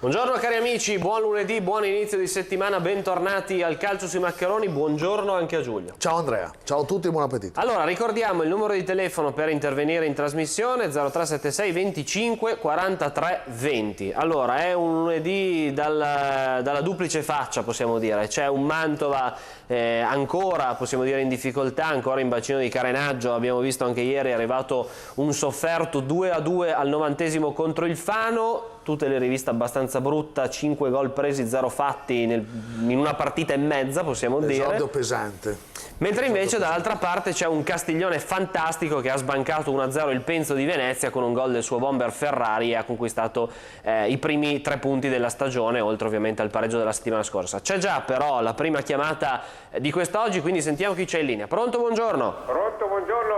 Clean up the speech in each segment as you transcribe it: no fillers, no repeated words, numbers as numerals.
Buongiorno cari amici, buon lunedì, buon inizio di settimana, bentornati al Calcio sui Maccheroni, buongiorno anche a Giulio. Ciao Andrea, ciao a tutti e buon appetito. Allora, ricordiamo il numero di telefono per intervenire in trasmissione, 0376 25 43 20. Allora, è un lunedì dalla duplice faccia, possiamo dire. C'è un Mantova ancora, possiamo dire, in difficoltà, ancora in bacino di carenaggio. Abbiamo visto anche ieri, è arrivato un sofferto 2-2 al 90° contro il Fano. Tutte le riviste abbastanza brutta, 5 gol presi, 0 fatti in una partita e mezza, possiamo dire. Esordio pesante. Mentre invece dall'altra parte c'è un Castiglione fantastico che ha sbancato 1-0 il Penzo di Venezia con un gol del suo bomber Ferrari e ha conquistato i primi 3 punti della stagione, oltre ovviamente al pareggio della settimana scorsa. C'è già però la prima chiamata di quest'oggi, quindi sentiamo chi c'è in linea. Pronto, buongiorno. Pronto, buongiorno,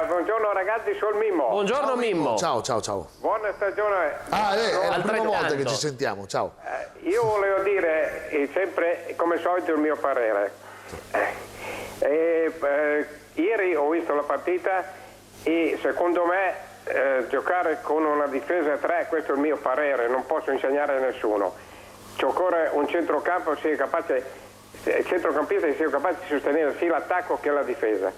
buongiorno ragazzi, sono Mimmo. Buongiorno Mimmo. Ciao, ciao, ciao. Buona stagione. È la prima volta Altrettanto. che ci sentiamo, ciao. Io volevo dire sempre, come al solito, il mio parere. Ieri ho visto la partita e secondo me giocare con una difesa a 3, questo è il mio parere, non posso insegnare a nessuno. Ci occorre un centrocampo centrocampista che sia capace di sostenere sia l'attacco che la difesa.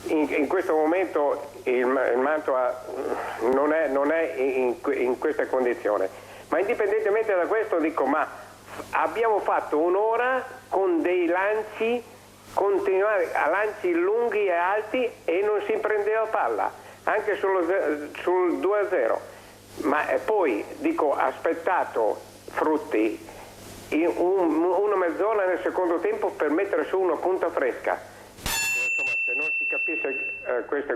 In questo momento il Mantova non è in queste condizioni, ma indipendentemente da questo dico, ma abbiamo fatto un'ora con dei lanci, continuare a lanci lunghi e alti e non si prendeva palla, anche sul 2-0, ma poi dico, aspettato Frutti una mezz'ora nel secondo tempo per mettere su una punta fresca. Insomma, se non si capisce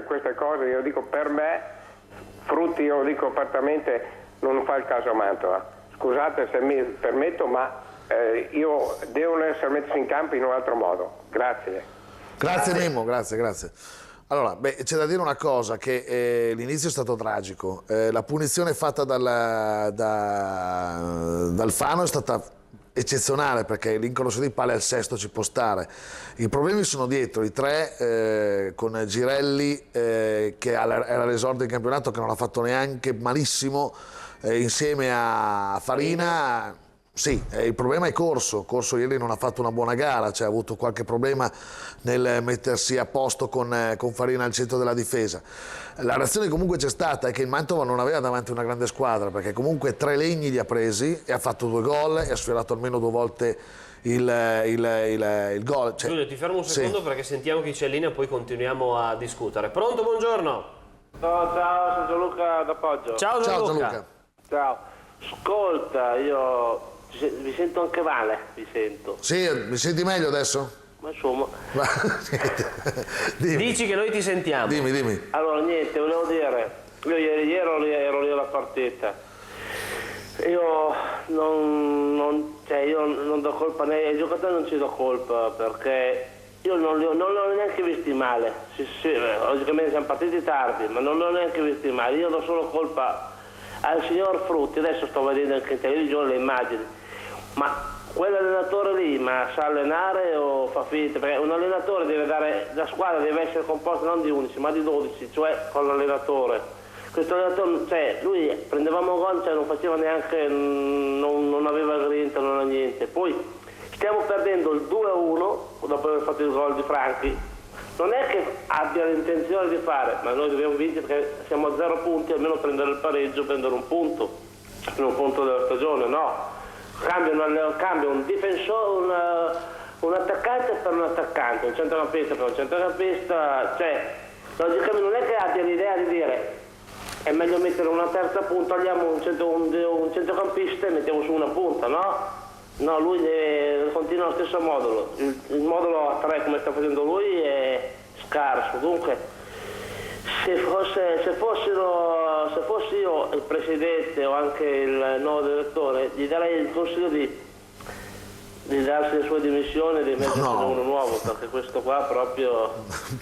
queste cose, io dico, per me Frutti, io lo dico apertamente, non fa il caso a Mantova. Scusate se mi permetto, ma io devono essere messi in campo in un altro modo. Grazie. Grazie Mimmo, grazie. Allora, c'è da dire una cosa, che l'inizio è stato tragico. La punizione fatta dal Fano è stata eccezionale, perché l'incrocio di palle al sesto ci può stare. I problemi sono dietro, i 3 con Girelli che era l'esordio in campionato, che non ha fatto neanche malissimo, insieme a Farina. Sì, il problema è Corso ieri non ha fatto una buona gara, cioè ha avuto qualche problema nel mettersi a posto con Farina al centro della difesa. La reazione comunque c'è stata, è che il Mantova non aveva davanti una grande squadra, perché comunque 3 legni li ha presi e ha fatto 2 gol e ha sfiorato almeno 2 volte il gol. Cioè, Giulio, ti fermo un secondo, sì, perché sentiamo chi c'è in linea e poi continuiamo a discutere. Pronto, buongiorno. Ciao, sono Gianluca d'Appoggio. Ciao Gianluca. Ciao. Ascolta, io vi sento anche male, vi sento. Sì, mi senti meglio adesso? Ma insomma. Dici che noi ti sentiamo. Dimmi. Allora, niente, volevo dire, io ieri ero lì alla partita. Io non do colpa ai giocatori, non ci do colpa, perché io non li ho neanche visti male. Sì, logicamente siamo partiti tardi, ma non li ho neanche visti male. Io do solo colpa al signor Frutti. Adesso sto vedendo anche in televisione le immagini, ma quell'allenatore lì, ma sa allenare o fa finta? Perché un allenatore deve dare, la squadra deve essere composta non di 11 ma di 12, cioè con l'allenatore. Questo allenatore, cioè lui prendevamo gol, cioè non faceva neanche, non aveva grinta, non ha niente. Poi stiamo perdendo il 2-1 dopo aver fatto il gol di Franchi. Non è che abbia l'intenzione di fare, ma noi dobbiamo vincere perché siamo a 0 punti, almeno prendere il pareggio, prendere un punto della stagione, no. Cambia un difensore, un attaccante per un attaccante, un centrocampista per un centrocampista, cioè logicamente non è che abbia l'idea di dire è meglio mettere una terza punta, togliamo un centrocampista e mettiamo su una punta, no? No, lui continua allo stesso modulo, il modulo a 3 come sta facendo lui è scarso, dunque se fossi io il presidente o anche il nuovo direttore, gli darei il consiglio di darsi le sue dimissioni e di mettere uno nuovo, perché questo qua proprio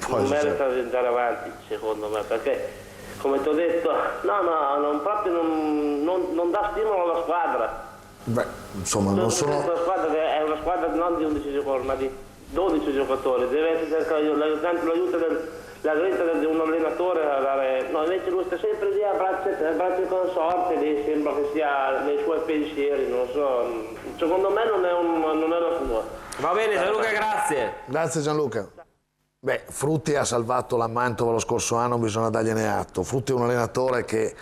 non merita di andare avanti, secondo me, perché come ti ho detto non dà stimolo alla squadra. Beh, insomma, non sono... La squadra che è una squadra non di 11 giocatori ma di 12 giocatori, deve essere l'aiuto la grinta di un allenatore a dare, no, invece lui sta sempre lì a braccia consorte, lì sembra che sia nei suoi pensieri, non so, secondo me non è la sua. Va bene Gianluca, grazie. Grazie Gianluca. Beh, Frutti ha salvato la Mantova lo scorso anno, bisogna dargliene atto. Frutti è un allenatore che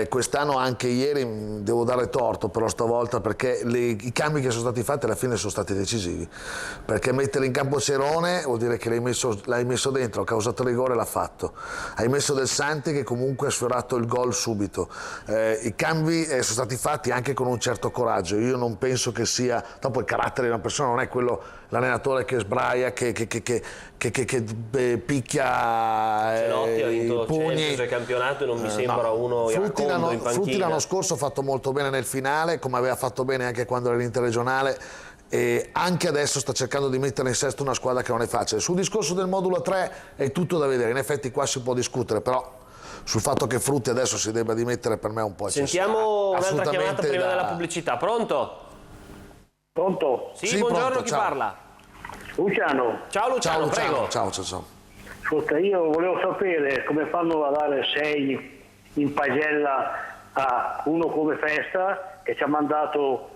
quest'anno, anche ieri, devo dare torto però stavolta, perché i cambi che sono stati fatti alla fine sono stati decisivi, perché mettere in campo Cerone vuol dire che l'hai messo dentro, ha causato rigore, l'ha fatto, hai messo Del Santi che comunque ha sfiorato il gol subito. I cambi sono stati fatti anche con un certo coraggio. Io non penso che sia, dopo il carattere di una persona non è quello, l'allenatore che sbraia, che picchia Celotti ha vinto i pugni. Champions e campionato e non mi sembra no. uno iracondo in panchina. Frutti l'anno scorso ha fatto molto bene nel finale, come aveva fatto bene anche quando era l'interregionale, e anche adesso sta cercando di mettere in sesto una squadra che non è facile. Sul discorso del modulo 3 è tutto da vedere, in effetti qua si può discutere, però sul fatto che Frutti adesso si debba dimettere per me è un po' eccessivo. Sentiamo un'altra chiamata prima della pubblicità. Pronto? Pronto? Sì, buongiorno, pronto, chi ciao. parla? Luciano, Ciao Luciano, prego. Ciao. ascolta, io volevo sapere come fanno a dare 6 in pagella a uno come Festa, che ci ha mandato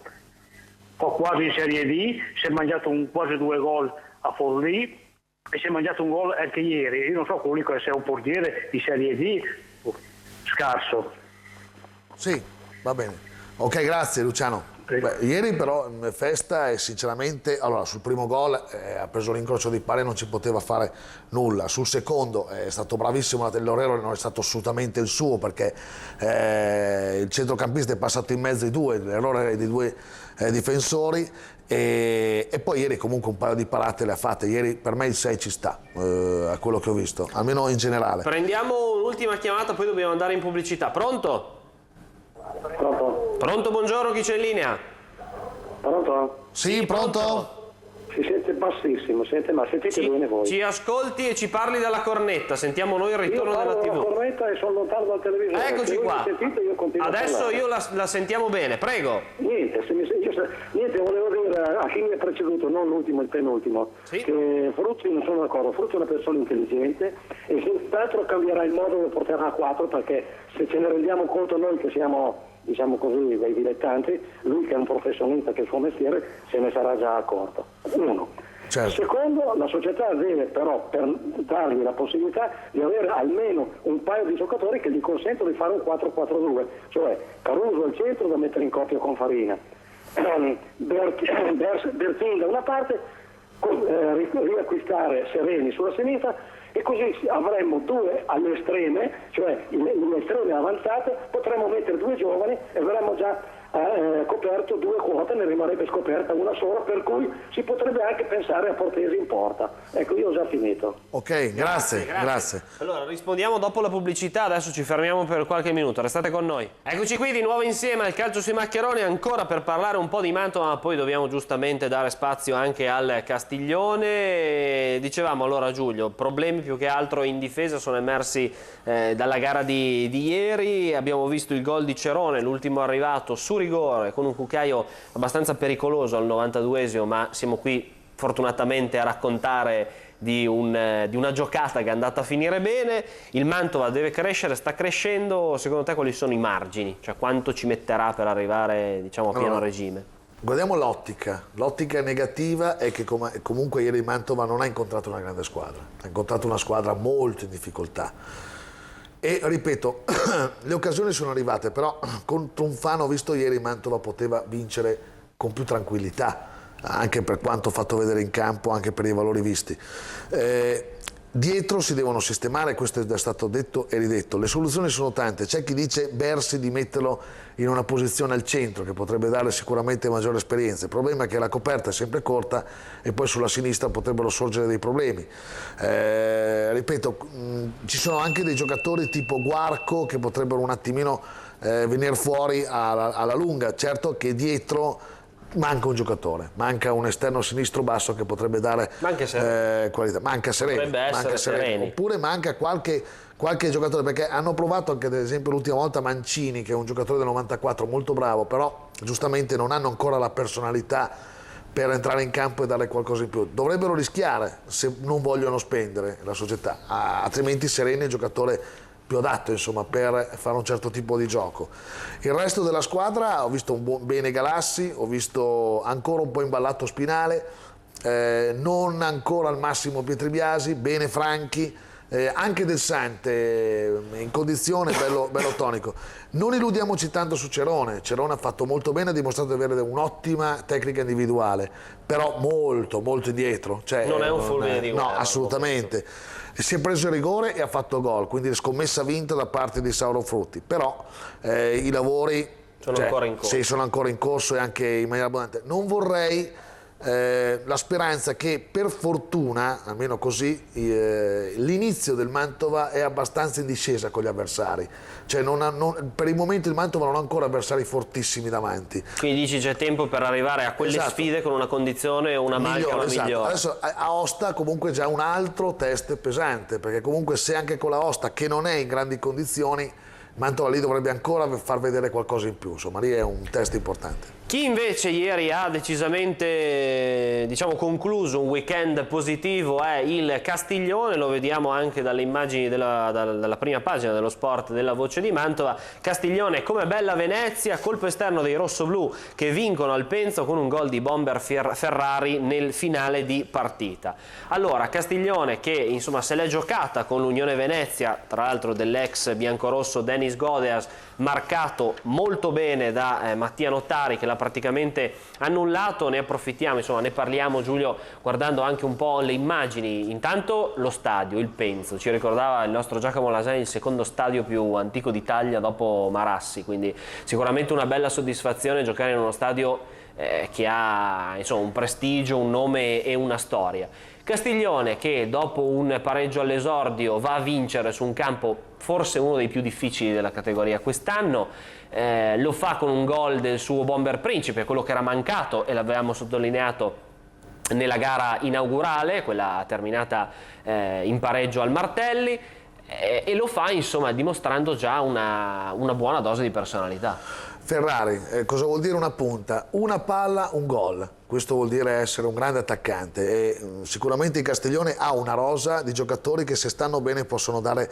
quasi in Serie D, si è mangiato quasi 2 gol a Forlì e si è mangiato un gol anche ieri. Io non so quello lì se è un portiere di Serie D, scarso. Sì, va bene. Ok, grazie Luciano. Beh, ieri però Festa è sinceramente, allora sul primo gol ha preso l'incrocio di pali e non ci poteva fare nulla, sul secondo è stato bravissimo, l'errore non è stato assolutamente il suo, perché il centrocampista è passato in mezzo ai due, l'errore è dei due difensori, e poi ieri comunque un paio di parate le ha fatte. Ieri per me il 6 ci sta, a quello che ho visto, almeno in generale. Prendiamo un'ultima chiamata, poi dobbiamo andare in pubblicità. Pronto? Pronto, buongiorno, chi c'è in linea? Pronto? Sì, pronto? Si sente bassissimo, ma sentite bene voi. Ci ascolti e ci parli dalla cornetta, sentiamo noi il ritorno della TV. Io parlo dalla cornetta e sono lontano dal televisore. Eccoci qua. Sentite, io continuo adesso io la sentiamo bene, prego. Niente, volevo dire a chi mi ha preceduto, non l'ultimo, il penultimo, sì, che Frutti non sono d'accordo. Frutti è una persona intelligente e senz'altro cambierà il modo che porterà a 4, perché se ce ne rendiamo conto noi che siamo, diciamo così, dei dilettanti, lui che è un professionista, che è il suo mestiere, se ne sarà già accorto. Uno. Certo. Secondo, la società deve però, per dargli la possibilità di avere almeno un paio di giocatori che gli consentono di fare un 4-4-2, cioè Caruso al centro da mettere in coppia con Farina, Bertin da una parte, riacquistare Sereni sulla sinistra, e così avremmo 2 alle estreme, cioè in estreme avanzate potremmo mettere 2 giovani e avremmo già coperto 2 quote, ne rimarrebbe scoperta una sola, per cui si potrebbe anche pensare a Portesi in porta. Ecco, io ho già finito. Ok, grazie. Allora, rispondiamo dopo la pubblicità, adesso ci fermiamo per qualche minuto, restate con noi. Eccoci qui di nuovo insieme al Calcio sui Maccheroni, ancora per parlare un po' di Mantova, ma poi dobbiamo giustamente dare spazio anche al Castiglione. Dicevamo allora, Giulio, problemi più che altro in difesa sono emersi dalla gara di ieri. Abbiamo visto il gol di Cerone, l'ultimo arrivato su rigore, con un cucchiaio abbastanza pericoloso al 92esimo, ma siamo qui fortunatamente a raccontare di una giocata che è andata a finire bene. Il Mantova deve crescere, sta crescendo. Secondo te quali sono i margini? Cioè quanto ci metterà per arrivare, diciamo, a pieno regime? Guardiamo l'ottica. L'ottica negativa è che comunque ieri il Mantova non ha incontrato una grande squadra, ha incontrato una squadra molto in difficoltà. E ripeto, le occasioni sono arrivate, però contro un Fano, visto ieri, Mantova poteva vincere con più tranquillità, anche per quanto fatto vedere in campo, anche per i valori visti. Dietro si devono sistemare, questo è già stato detto e ridetto. Le soluzioni sono tante, c'è chi dice Bersi di metterlo in una posizione al centro, che potrebbe dare sicuramente maggiore esperienza. Il problema è che la coperta è sempre corta e poi sulla sinistra potrebbero sorgere dei problemi. Ripeto, ci sono anche dei giocatori tipo Guarco che potrebbero un attimino venire fuori alla lunga. Certo che dietro manca un giocatore, manca un esterno sinistro basso che potrebbe dare qualità. Manca Sereni, oppure manca qualche giocatore, perché hanno provato anche ad esempio l'ultima volta Mancini, che è un giocatore del 94 molto bravo, però giustamente non hanno ancora la personalità per entrare in campo e dare qualcosa in più. Dovrebbero rischiare se non vogliono spendere la società, altrimenti Sereni è il giocatore più adatto, insomma, per fare un certo tipo di gioco. Il resto della squadra ho visto bene Galassi, ho visto ancora un po' imballato Spinale, non ancora al massimo Pietribiasi, bene Franchi, anche Del Sante in condizione, bello tonico. Non illudiamoci tanto su Cerone ha fatto molto bene, ha dimostrato di avere un'ottima tecnica individuale, però molto indietro, cioè, non è un fulmine di guerra, no, assolutamente. Si è preso il rigore e ha fatto gol, quindi scommessa vinta da parte di Sauro Frutti, però i lavori sono ancora in corso. Sì, sono ancora in corso e anche in maniera abbondante. Non vorrei la speranza che, per fortuna, almeno così, l'inizio del Mantova è abbastanza in discesa con gli avversari, cioè per il momento il Mantova non ha ancora avversari fortissimi davanti. Quindi dici c'è tempo per arrivare a quelle sfide con una condizione o una maglia migliore. Adesso Aosta comunque è già un altro test pesante, perché comunque se anche con la Aosta, che non è in grandi condizioni, Mantova lì dovrebbe ancora far vedere qualcosa in più, insomma lì è un test importante. Chi invece ieri ha decisamente, diciamo, concluso un weekend positivo è il Castiglione, lo vediamo anche dalle immagini dalla prima pagina dello Sport della Voce di Mantova. Castiglione come bella Venezia, colpo esterno dei rossoblù che vincono al Penzo con un gol di Bomber Ferrari nel finale di partita. Allora, Castiglione che insomma se l'è giocata con l'Unione Venezia, tra l'altro dell'ex biancorosso Denis Godeas, marcato molto bene da Mattia Nottari, che l'ha praticamente annullato. Ne approfittiamo, insomma ne parliamo, Giulio, guardando anche un po' le immagini. Intanto lo stadio, il Penzo, ci ricordava il nostro Giacomo Lasani, il secondo stadio più antico d'Italia dopo Marassi, quindi sicuramente una bella soddisfazione giocare in uno stadio che ha insomma un prestigio, un nome e una storia. Castiglione che dopo un pareggio all'esordio va a vincere su un campo forse uno dei più difficili della categoria quest'anno, lo fa con un gol del suo Bomber Principe, quello che era mancato e l'avevamo sottolineato nella gara inaugurale, quella terminata in pareggio al Martelli, e lo fa insomma dimostrando già una buona dose di personalità. Ferrari, cosa vuol dire una punta? Una palla, un gol. Questo vuol dire essere un grande attaccante e sicuramente il Castiglione ha una rosa di giocatori che se stanno bene possono dare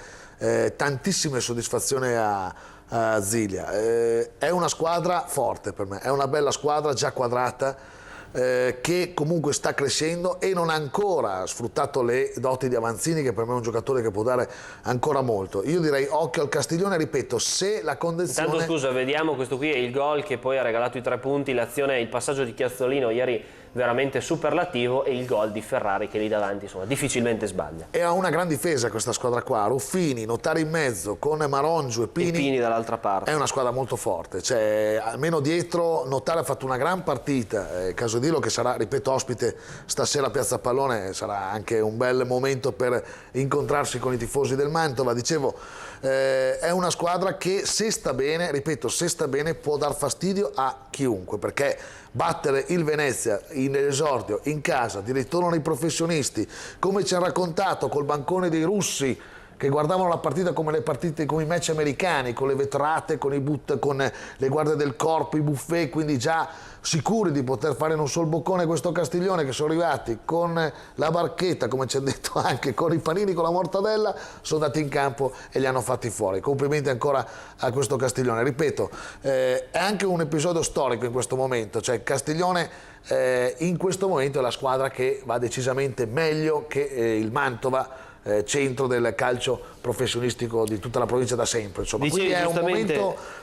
tantissime soddisfazioni a Ziglia. È una squadra forte per me, è una bella squadra già quadrata, che comunque sta crescendo e non ha ancora sfruttato le doti di Avanzini, che per me è un giocatore che può dare ancora molto. Io direi occhio al Castiglione, ripeto, se la condizione... Intanto scusa, vediamo, questo qui è il gol che poi ha regalato i 3 punti, l'azione, il passaggio di Chiazzolino ieri veramente superlativo, e il gol di Ferrari che lì davanti insomma difficilmente sbaglia. E ha una gran difesa questa squadra qua, Ruffini, Nottari in mezzo con Marongiu e Pini dall'altra parte. È una squadra molto forte, cioè almeno dietro Nottari ha fatto una gran partita, Casadilo che sarà, ripeto, ospite stasera a Piazza Pallone, sarà anche un bel momento per incontrarsi con i tifosi del Mantova. Dicevo, è una squadra che se sta bene, ripeto, se sta bene può dar fastidio a chiunque, perché battere il Venezia in esordio, in casa, di ritorno nei professionisti, come ci ha raccontato col bancone dei russi che guardavano la partita come le partite, come i match americani, con le vetrate, con le guardie del corpo, i buffet, quindi già sicuri di poter fare in un sol boccone questo Castiglione, che sono arrivati con la barchetta, come ci ha detto anche, con i panini, con la mortadella, sono andati in campo e li hanno fatti fuori. Complimenti ancora a questo Castiglione. Ripeto, è anche un episodio storico in questo momento, cioè Castiglione in questo momento è la squadra che va decisamente meglio che il Mantova, centro del calcio professionistico di tutta la provincia da sempre, insomma. Dicevi, quindi giustamente...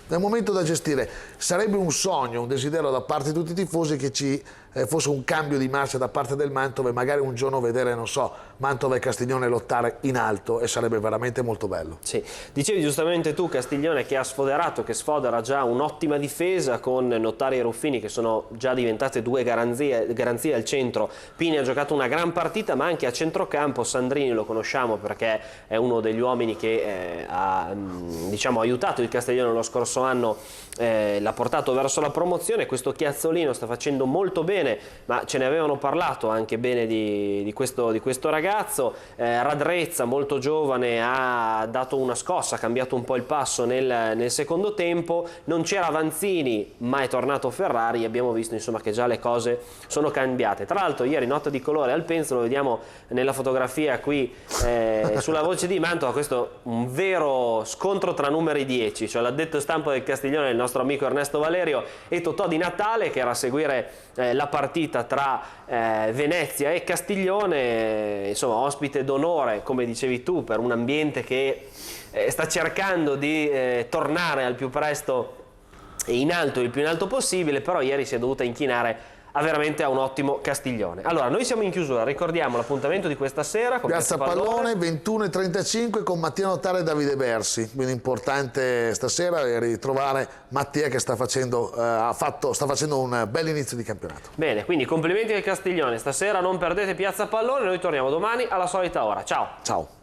è un momento da gestire. Sarebbe un sogno, un desiderio da parte di tutti i tifosi che ci fosse un cambio di marcia da parte del Mantova e magari un giorno vedere, non so, Mantova e Castiglione lottare in alto, e sarebbe veramente molto bello. Sì, dicevi giustamente tu, Castiglione che ha sfoderato, che sfodera già un'ottima difesa con Nottari e Ruffini, che sono già diventate 2 garanzie al centro. Pini ha giocato una gran partita, ma anche a centrocampo Sandrini lo conosciamo conosciamo perché è uno degli uomini che ha diciamo, aiutato il Castiglione lo scorso anno, l'ha portato verso la promozione. Questo Chiazzolino sta facendo molto bene, ma ce ne avevano parlato anche bene di questo ragazzo. Radrezza, molto giovane, ha dato una scossa, ha cambiato un po' il passo nel secondo tempo. Non c'era Vanzini, ma è tornato Ferrari, abbiamo visto insomma che già le cose sono cambiate. Tra l'altro ieri nota di colore al Penzo, lo vediamo nella fotografia qui sulla voce di Mantova, questo un vero scontro tra numeri 10, cioè l'addetto stampa del Castiglione, il nostro amico Ernesto Valerio, e Totò Di Natale, che era a seguire la partita tra Venezia e Castiglione, insomma ospite d'onore, come dicevi tu, per un ambiente che sta cercando di tornare al più presto in alto, il più in alto possibile, però ieri si è dovuta inchinare veramente a un ottimo Castiglione. Allora, noi siamo in chiusura, ricordiamo l'appuntamento di questa sera con Piazza Pallone 21:35 con Mattia Notare e Davide Bersi, quindi importante stasera ritrovare Mattia che sta facendo un bel inizio di campionato. Bene, quindi complimenti al Castiglione, stasera non perdete Piazza Pallone, noi torniamo domani alla solita ora, ciao! Ciao!